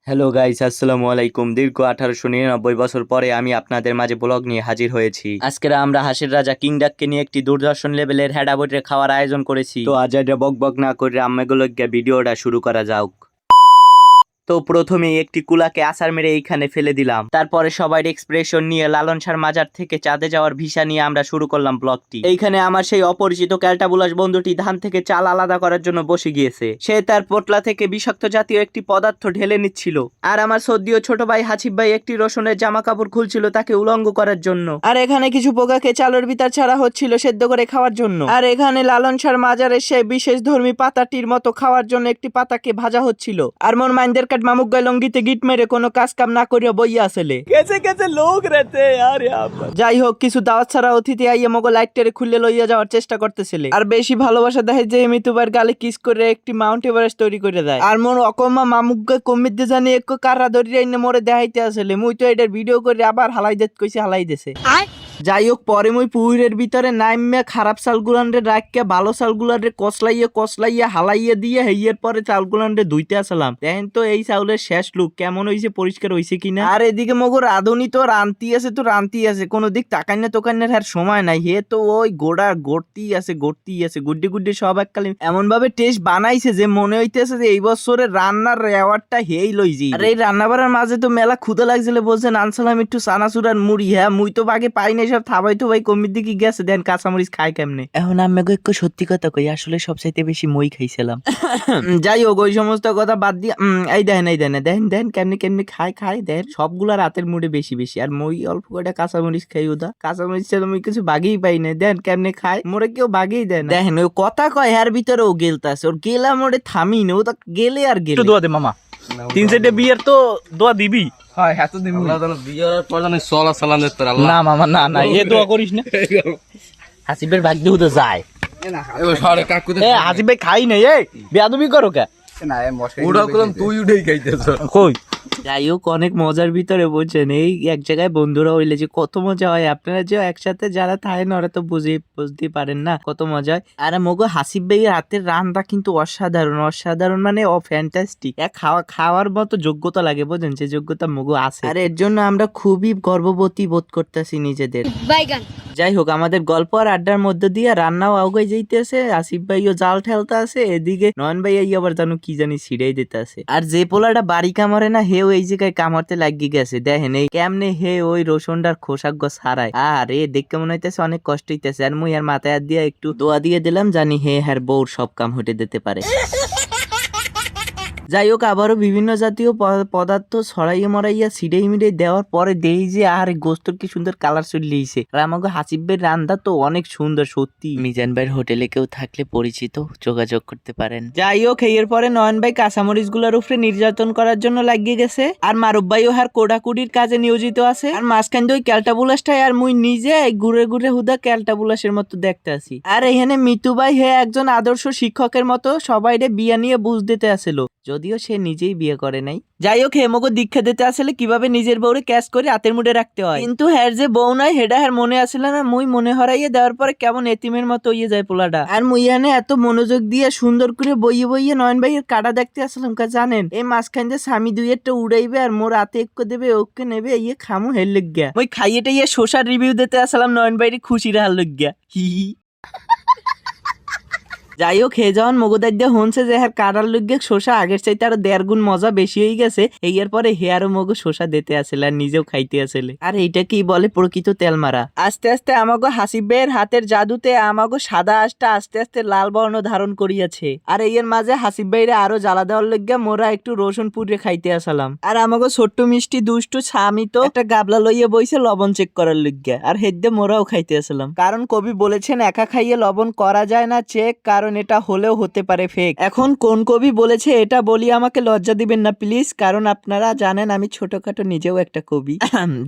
Hello guys, আসসালামু আলাইকুম। দীর্ঘ 1899 বছর পরে আমি আপনাদের মাঝে ব্লগ নিয়ে হাজির হয়েছি। আজকে আমরা হাসির রাজা কিং ডাককে নিয়ে একটি দূরদর্শন লেভেলের হেডা বইরে খাওয়ার আয়োজন করেছি। তো আজ এটা বক বক না করে আম্মাগুলো ভিডিওটা শুরু করা যাক। তো প্রথমে একটি কুলাকে আছাড় মেরে এইখানে ফেলে দিলাম। তারপরে সবাই এক্সপ্রেশন নিয়ে লালন সার মাজার থেকে চাঁদে যাওয়ার ভিসা নিয়ে আমরা শুরু করলাম ব্লগটি। এইখানে আমার সেই অপরিচিত ক্যালটাবুলাস বন্ধুটি ধান থেকে চাল আলাদা করার জন্য বসে গিয়েছে। সে তার পোটলা থেকে বিষাক্ত জাতীয় একটি পদার্থ ঢেলে নিচ্ছিল। আর আমার সদ্যীয় ছোট ভাই হাসিব ভাই একটি রসুনের জামা কাপড় খুলছিল তাকে উলঙ্গ করার জন্য। আর এখানে কিছু পোকাকে চালের ভিতর ছাড়া হচ্ছিল সেদ্ধ করে খাওয়ার জন্য। আর এখানে লালন সার মাজারের সেই বিশেষ ধর্মী পাতাটির মতো খাওয়ার জন্য একটি পাতাকে ভাজা হচ্ছিল। আর মোর মাইন্দের মামুক গায়ে লঙ্গিতে গিট মেরে কোনো কাজ কাম না করিয়া বইয়া আসলে কেসে কেসে লোক রেতে यार यहाँ पर। যাই হোক, কিছু দাওয়াত ছাড়া অতিথি আইয়া মগো লাইটটারে খুলে লইয়া যাওয়ার চেষ্টা করতেছিলে। আর বেশি ভালোবাসা দেখে যে মিতুবার গালে কিস করে একটি মাউন্ট এভারেস্ট তৈরি করে দেয়। আর মোর অকমা মামুক গায়ে কমির দিয়ে জানি এক কাররা ধরিয়া এনে মোরে দেখাইতে আসলে। মুই তো এটার ভিডিও করে আবার হালাই দেত কইছে হালাই দেছে। যাই হোক, পরে মুই পুকুরের ভিতরে নাইমে খারাপ চালগুলানরে রাখিয়া ভালো চালগুলানরে কসলাইয়া হালাইয়া দিয়ে হেইয়ের পরে চালগুলানরে ধুইতে আসলাম। দেখেন তো এই চাউলের শেষ লুক কেমন হইছে, পরিষ্কার হইছে কিনা। আর এদিকে মগো রাধুনি তো রান্তি আছে কোনো দিক তাকান্না তোকান্নার আর সময় নাই। হে তো ওই গোড়া গড়তেই আছে গুড্ডি সব এককালে এমন ভাবে টেস্ট বানাইছে যে মনে হইতেছে যে এই বছরের রান্নার অ্যাওয়ার্ডটা হেই লইজি। আর এই রান্না বাড়ার মাঝে তো মেলা ক্ষুদা লাগছিল, বলছেন আনসালাম একটু চানাচুর আর মুড়ি। হ্যাঁ, মুই তো বাগে পাই নাই, সব থাবাই তো ভাই কমির দিকে গেছে। দেন কাঁচামরিচ খাই কেমনে। এখন আমি একটু সত্যি কথা কই, আসলে সবচাইতে বেশি মই খাইছিলাম। যাই হোক, ওই সমস্ত কথা বাদ দিয়ে এই দেন কেমনি খাই দেন সবগুলা রাতের মুডে বেশি আর মই অল্প করে কাঁচামরিচ খাই। ওদা কাঁচামরিচ ছিল আমি কিছু বাগেই পাই না। দেন কেমনে খাই, মোরে কেউ বাগেই দেয় না। দেখেন ওই কথা কয় এর ভিতরে ও গেলতাছে, ওর গেলা মোড়ে থামি না, ওটা গেলে আর গেলে। দোয়া দে মামা, 3-4 বিয়ের তো দোয়া দিবি। হয় এত দিন বিয়ের পর জানি সলা সালাম দিতে আল্লাহ। না মামা না এ দোয়া করিস না। হাসিবের ভাগ্য হতে যায়। এবার সারে কাকু এ হাসিব ভাই খাই নাই, এই বেয়াদবি করো কে? না এ মশাই উড়া করলাম, তুই উঠেই খাইতেছ কই? যাই হোক, অনেক মজার ভিতরে বলছেন এই এক জায়গায় বন্ধুরা হইলে যে কত মজা হয়। আপনারা যে একসাথে যারা থাকেন ওরা তো বুঝতে পারেন না কত মজা হয়। আর মগো হাসিব ভাইয়ের হাতের রান্না কিন্তু অসাধারণ মানে ফ্যান্টাস্টিক। খাওয়ার মতো যোগ্যতা লাগে, বোঝেন যে যোগ্যতা মগো আছে। আর এর জন্য আমরা খুবই গর্ববতী বোধ করতেছি নিজেদের। যাই হোক, আমাদের গল্প আর আড্ডার মধ্যে দিয়ে রান্নাও আউগাই যাইতেছে। আসিফ ভাইও জাল ঠেলতে আছে, এদিকে নয়ন ভাই আবার জানো কি জানি ছিড়াই দিতে আছে। আর যে পোলাটা বাড়ি কামড়ে না, হেও এই জায়গায় কামড়তে লাগিয়ে গেছে। দেখেন এই কেমনে হে ওই রসুনটার খোসাক গো ছাড়ায়। আর এ দেখতে মনে হইতেছে অনেক কষ্ট হইতেছে। আর মুই আর মাথায় হাত দিয়ে একটু দোয়া দিয়ে দিলাম, জানি হে হ্যার বউর সব কাম হটে দিতে পারে। যাই হোক, আবারও বিভিন্ন জাতীয় পদার্থ ছড়াইয়া মরাইয়া ছিড়াই মিড়াই দেওয়ার পরে দেই যে আর গোস্তর কি সুন্দর কালার চলিয়েছে। আর আমাকে হাসিব ভাইয়ের রান্না তো অনেক সুন্দর সত্যি। মিজান ভাইয়ের হোটেলে কেউ থাকলে পরিচিত যোগাযোগ করতে পারেন। যাই হোক, এর পরে নয়ন ভাই কাঁচামরিচ গুলার উপরে নির্যাতন করার জন্য লাগিয়ে গেছে। আর মারুফ ভাইও হার কোড়াকুড়ির কাজে নিয়োজিত আছে। আর মাঝখান দিয়ে ওই ক্যালটাবুলাসটাই আর মুই নিজে ঘুরে হুদা ক্যালটাবুলাসের মতো দেখতে আসি। আর এখানে মিতু ভাই হে একজন আদর্শ শিক্ষকের মতো সবাইরে বিয়া নিয়ে বুঝ দিতে আসিল, যদিও সে নিজেই বিয়ে করে নাই। যাই হোক, হেমকে দীক্ষা দিতে আসলে কিভাবে নিজের বউরে ক্যাশ করে হাতের মুঠে রাখতে হয়। কিন্তু হ্যার যে বউ নয় হেডা হ্যার মনে আসলে না। মুই মনে হরাইয়ে দেওয়ার পরে কেমন এতিমের মতো ইয়ে যায় পোলাটা। আর মুই হানে এত মনোযোগ দিয়ে সুন্দর করে বইয়ে নয়ন ভাইয়ের কাটা দেখতে আসলাম। জানেন এই মাঝখান যে স্বামী দুইয়েরটা উড়াইবে আর মোর হাতে একটু দেবে, ওকে নেবে, ইয়ে খামু হের লজ্ঞা। ওই খাইয়েটা ইয়ে শোষার রিভিউ দিতে আসলাম নয়ন ভাইয়ের খুশি রাহার লজ্ঞা। হি যাই হোক, হে যখন মগদার দিয়ে হনছে যে হ্যাঁ কাটার লুগে শোষা আগের চাইতে আরো 1.5 গুণ মজা বেশি হয়ে গেছে। এর পরে হে আরো মগো শোষা দিতে আসলে আর নিজেও খাইতে আসলে। আর এইটা কি বলে প্রকৃত তেল মারা। আস্তে আস্তে আমাগো হাসিব ভাইয়ের হাতের জাদুতে আমাগো সাদা আঁশটা আস্তে আস্তে লাল বর্ণ ধারণ করিয়াছে। আর এর মাঝে হাসিব ভাইরে আরো জ্বালা দেওয়ার লইগা মোরা একটু রসুন পুড়ে খাইতে আসলাম। আর আমাগো ছোট্ট মিষ্টি দুষ্টু স্বামী তো একটা গাবলা লইয়া বইছে লবণ চেক করার লইগা। আর হেদ্দে মোরাও খাইতে আসলাম, কারণ কবি বলেছেন একা খাইয়ে লবণ করা যায় না চেক, কারণ এটা হলেও হতে পারে ফেক। এখন কোন কবি বলেছে এটা বলি আমাকে লজ্জা দিবেন না প্লিজ, কারণ আপনারা জানেন আমি ছোটখাটো নিজেও একটা কবি।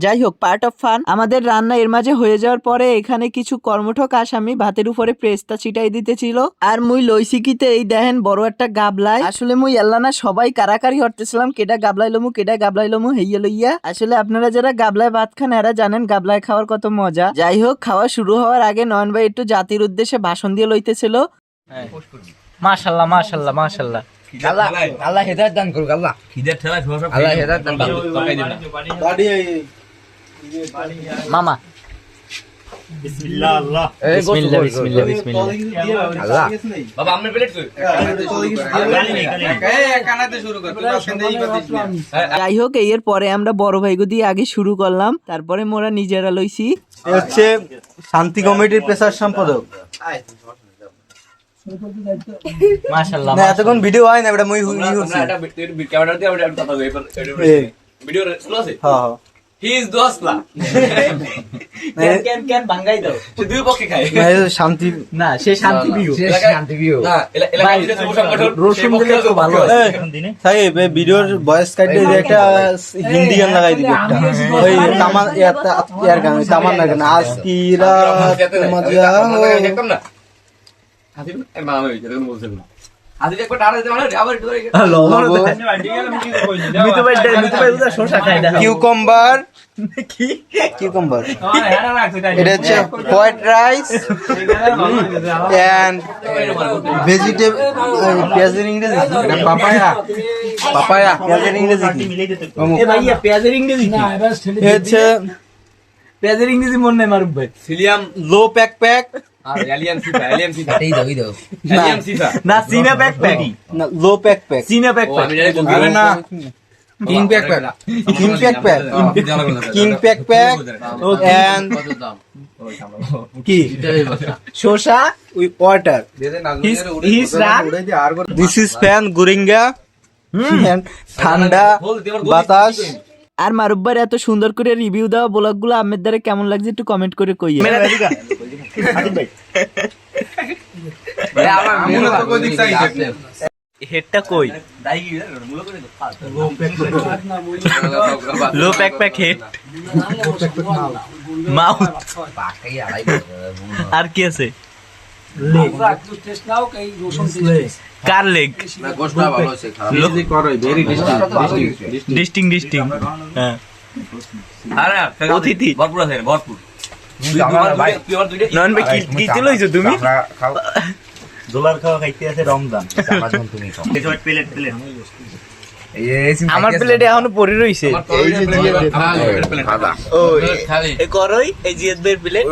যাই হোক, পার্ট অফ ফান। আমাদের রান্না এর মাঝে হয়ে যাওয়ার পরে এখানে কিছু কর্মঠক আসামি ভাতের উপরে প্রেস্তা ছিটাই দিতেছিল। আর মুই লইসিকিতে এই দেখেন বড় একটা গাবলাই। আসলে মুই এল্লানা সবাই কারাকারি হরতেছিলাম কেডা গাবলাইলমু হেইয়া লইয়া। আসলে আপনারা যারা গাবলায় ভাত খান এরা জানেন গাবলায় খাওয়ার কত মজা। যাই হোক, খাওয়া শুরু হওয়ার আগে নয়ন ভাই একটু জাতির উদ্দেশ্যে ভাষণ দিয়ে লইতেছিল। মাশাআল্লাহ মাশাআল্লাহ মাশাআল্লাহ। আল্লাহ আল্লাহ হেদায়েত দান করুক আল্লাহ খিদের ঠেলা সব আল্লাহ হেদায়েত দান করুক মামা বিসমিল্লাহ আল্লাহ এই বিসমিল্লাহ বিসমিল্লাহ বিসমিল্লাহ আল্লাহ বাবা আমনে প্লেট কই কানাতে শুরু কর তুই আসেন দেই বাতিস না যাই হোক এর পরে আমরা বড় ভাইগো দিয়ে আগে শুরু করলাম, তারপরে মোরা নিজেরা লইছি। এ হচ্ছে শান্তি কমিটির পেশার সম্পাদক। মাশাআল্লাহ না এতক্ষণ ভিডিও হয় না, এটা মই করছি। এটা ক্যামেরা দিয়ে আমরা কথা কই ভিডিও স্লো আছে হ্যাঁ হ্যাঁ হি ইজ দোসলা কেন কেন ভাঙাই দাও। সে দুই পক্ষে খায় না, এই শান্তি না সে শান্তি বিহু। শান্তি বিও না এলাকা দিলে যুব সংগঠন রসুন দিলে তো ভালো হয়। সাহেব এই ভিডিওর ভয়েস কাটে যে একটা হিন্দি গান লাগাই দিবি একটা, ওই তামান ইয়ার গান, ওই তামান্নার গান, আজ কি রাত মজা হো। দেখতাম না হাসি মা হই যেরকম বলছে হাসি একবার টানা দিতে মানে আবার ধরে মিতু ভাই উদা শসা খায় না। কিউকাম্বার কিউকাম্বার, এটা হচ্ছে হোয়াইট রাইস এন্ড ভেজিটেবল, পেঁয়াজের ইংরেজি পাপায়া, পাপায়া পেঁয়াজের ইংরেজি কি? এ ভাইয়া পেঁয়াজের ইংরেজি কি? এ হচ্ছে পেঁয়াজের ইংরেজি মনে নাই মারুফ ভাই। সিলিয়াম লো প্যাক প্যাক, আর এলিয়ান সিফা এই দাও এলিয়ান সিফা না সিনা ব্যাকপ্যাক, না লো প্যাক প্যাক, সিনা ও ব্যাকপ্যাক। আমি জানি বলবি আরে না king pack pack king pack pack, king pack pack and কি শসা উই ওয়াটার, হিস রান দিস ইজ ফ্যান গুরিঙ্গা and ঠান্ডা বাতাস। আর মারুফ ভাইয়ের এত সুন্দর করে রিভিউ দেওয়া ব্লগ গুলো আমের দ্বারা কেমন লাগছে একটু কমেন্ট করে কইয়ে। হেডটা কই? লো প্যাক হেড মাউথ। আর কি আছে? কার লেগ? গোশটা ভালো আছে ডিস্টিং হ্যাঁ আরে অতিথি ভরপুর আছে ভরপুর নন ভাই কি কি লইছো তুমি? দোলার খাওয়া খাইতে আছে রমজান, প্লেট আমার প্লেটে এখনো পড়ে রইছে। ও এ করই এই জিয়াদ ভাইয়ের প্লেট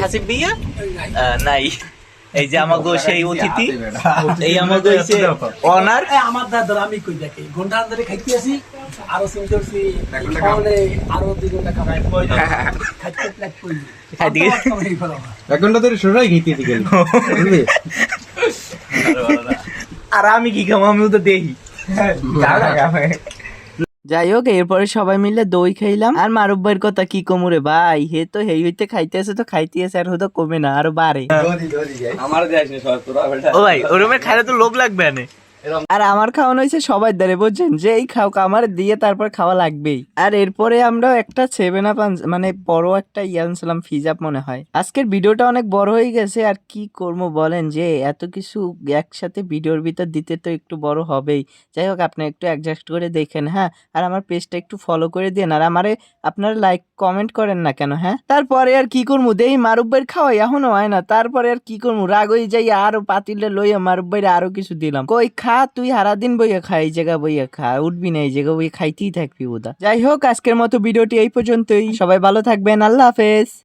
হাসিব ভাইয়া নাই। এই যে আমাগো সেই অতিথি, এই আমাগো হইছে অনার। আমার দাদা আমি কই দেখি ঘন্টা ধরে খাইতে আছি আরো সিম করছি ফলে আরো 2 ঘন্টা কামাই খাইতে প্লেট কই এদিকে এক ঘন্টা ধরে সরাই খেতে গেল। আর আমি কি খাবো? আমিও তো দেখি। যাই হোক এরপরে সবাই মিলে দই খাইলাম। আর মারুফ ভাইয়ের কথা কি কমুরে ভাই, হে তো হেই হইতে খাইতে আছে তো খাইতে আছে, আর হয়তো কমে না আরো বাড়ে। আমার যাইছ না সব তোরা বেটা ও ভাই ওরমে খাইলে তো লোভ লাগবে না। আর আমার খাওয়ানো হয়েছে সবাই দ্বারে, বুঝছেন যে এই খাও আমার দিয়ে তারপর খাওয়া লাগবেই। আর এরপরে আমরা একটা 7 আপ মানে বড় একটা আনছিলাম ফিজ আপ মনে হয়। আজকের ভিডিওটা অনেক বড় হয়ে গেছে, আর কি করবো বলেন, যে এত কিছু একসাথে ভিডিওর ভিতর দিতে তো একটু বড় হবেই। যাই হোক আপনি একটু অ্যাডজাস্ট করে দেখেন হ্যাঁ, আর আমার পেজটা একটু ফলো করে দেন, আর আমারে আপনারা লাইক কমেন্ট করেন না কেন হ্যাঁ। তারপরে আর কি করবো, দেই মারুফ ভাইয়ের খাওয়াই এখনো হয় না, তারপরে আর কি করবো, রাগ হয়ে যাই আরো পাতিলে লইয়া মারুফ ভাইয়ের আরো কিছু দিলাম। কই খা তুই সারাদিন বইয়া খা, এই জায়গা বইয়া খা, উঠবি না এই জায়গা বইয়া খাইতেই থাকবি ওদা। যাই হোক আজকের মতো ভিডিওটি এই পর্যন্তই, সবাই ভালো থাকবেন, আল্লাহ হাফেজ।